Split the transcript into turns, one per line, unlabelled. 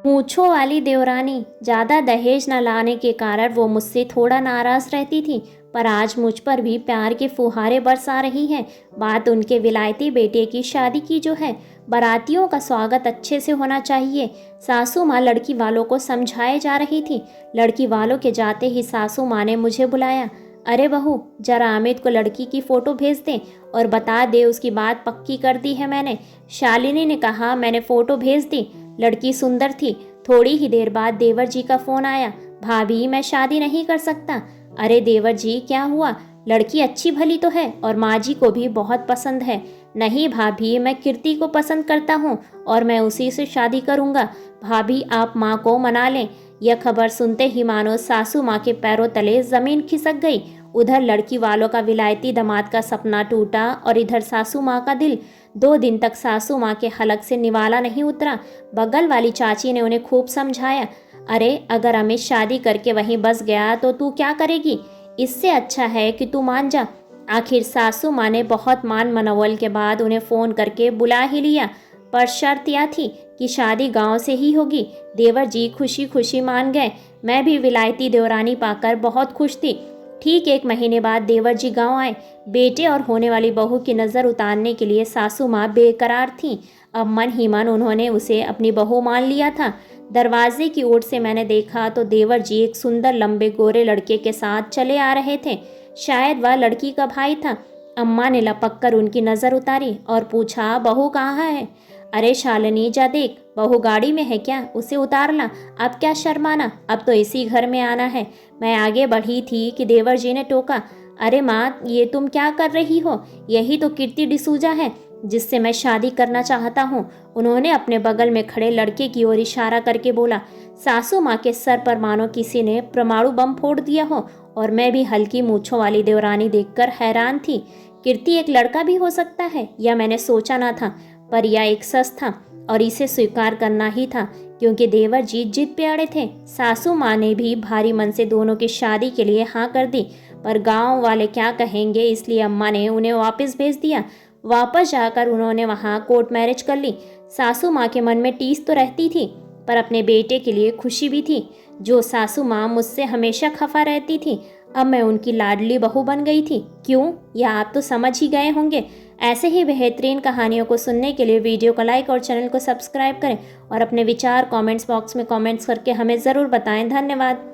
मूंछों वाली देवरानी ज़्यादा दहेज न लाने के कारण वो मुझसे थोड़ा नाराज़ रहती थी, पर आज मुझ पर भी प्यार के फुहारे बरसा रही हैं। बात उनके विलायती बेटे की शादी की जो है। बारातियों का स्वागत अच्छे से होना चाहिए, सासू माँ लड़की वालों को समझाए जा रही थी। लड़की वालों के जाते ही सासू माँ ने मुझे बुलाया। अरे बहू, जरा अमित को लड़की की फ़ोटो भेज दे और बता दे उसकी बात पक्की कर दी है मैंने। शालिनी ने कहा। मैंने फ़ोटो भेज दी। लड़की सुंदर थी। थोड़ी ही देर बाद देवर जी का फ़ोन आया। भाभी, मैं शादी नहीं कर सकता। अरे देवर जी, क्या हुआ? लड़की अच्छी भली तो है और माँ जी को भी बहुत पसंद है। नहीं भाभी, मैं कीर्ति को पसंद करता हूँ और मैं उसी से शादी करूँगा। भाभी, आप माँ को मना लें। यह खबर सुनते ही मानो सासू माँ के पैरों तले ज़मीन खिसक गई। उधर लड़की वालों का विलायती दामाद का सपना टूटा और इधर सासू माँ का दिल। 2 दिन तक सासू माँ के हलक से निवाला नहीं उतरा। बगल वाली चाची ने उन्हें खूब समझाया। अरे, अगर अमित शादी करके वहीं बस गया तो तू क्या करेगी? इससे अच्छा है कि तू मान जा। आखिर सासू माँ ने बहुत मान मनवल के बाद उन्हें फ़ोन करके बुला ही लिया, पर शर्त यह थी कि शादी गांव से ही होगी। देवर जी खुशी खुशी मान गए। मैं भी विलायती देवरानी पाकर बहुत खुश थी। ठीक 1 महीने बाद देवर जी गांव आए। बेटे और होने वाली बहू की नज़र उतारने के लिए सासू माँ बेकरार थीं। अब मन ही मन उन्होंने उसे अपनी बहू मान लिया था। दरवाजे की ओर से मैंने देखा तो देवर जी एक सुंदर लंबे गोरे लड़के के साथ चले आ रहे थे। शायद वह लड़की का भाई था। अम्मा ने लपक कर उनकी नज़र उतारी और पूछा, बहू कहाँ है? अरे शालिनी, जा देख, बहू गाड़ी में है क्या? उसे उतार ला। अब क्या शर्माना, अब तो इसी घर में आना है। मैं आगे बढ़ी थी कि देवर जी ने टोका। अरे माँ, ये तुम क्या कर रही हो? यही तो कीर्ति डिसूजा है जिससे मैं शादी करना चाहता हूँ। उन्होंने अपने बगल में खड़े लड़के की ओर इशारा करके बोला। सासू माँ के सर पर मानो किसी ने परमाणु बम फोड़ दिया हो और मैं भी हल्की मूंछों वाली देवरानी देखकर हैरान थी। कीर्ति एक लड़का भी हो सकता है, यह मैंने सोचा ना था, पर यह एक सच था और इसे स्वीकार करना ही था, क्योंकि देवर जी जिद पे अड़े थे। सासू माँ ने भी भारी मन से दोनों की शादी के लिए हाँ कर दी, पर गांव वाले क्या कहेंगे, इसलिए अम्मा ने उन्हें वापस भेज दिया। वापस जाकर उन्होंने वहाँ कोर्ट मैरिज कर ली। सासू माँ के मन में टीस तो रहती थी, पर अपने बेटे के लिए खुशी भी थी। जो सासू माँ मुझसे हमेशा खफा रहती थी, अब मैं उनकी लाडली बहू बन गई थी। क्यों, यह आप तो समझ ही गए होंगे। ऐसे ही बेहतरीन कहानियों को सुनने के लिए वीडियो को लाइक और चैनल को सब्सक्राइब करें और अपने विचार कमेंट्स बॉक्स में कमेंट्स करके हमें ज़रूर बताएं। धन्यवाद।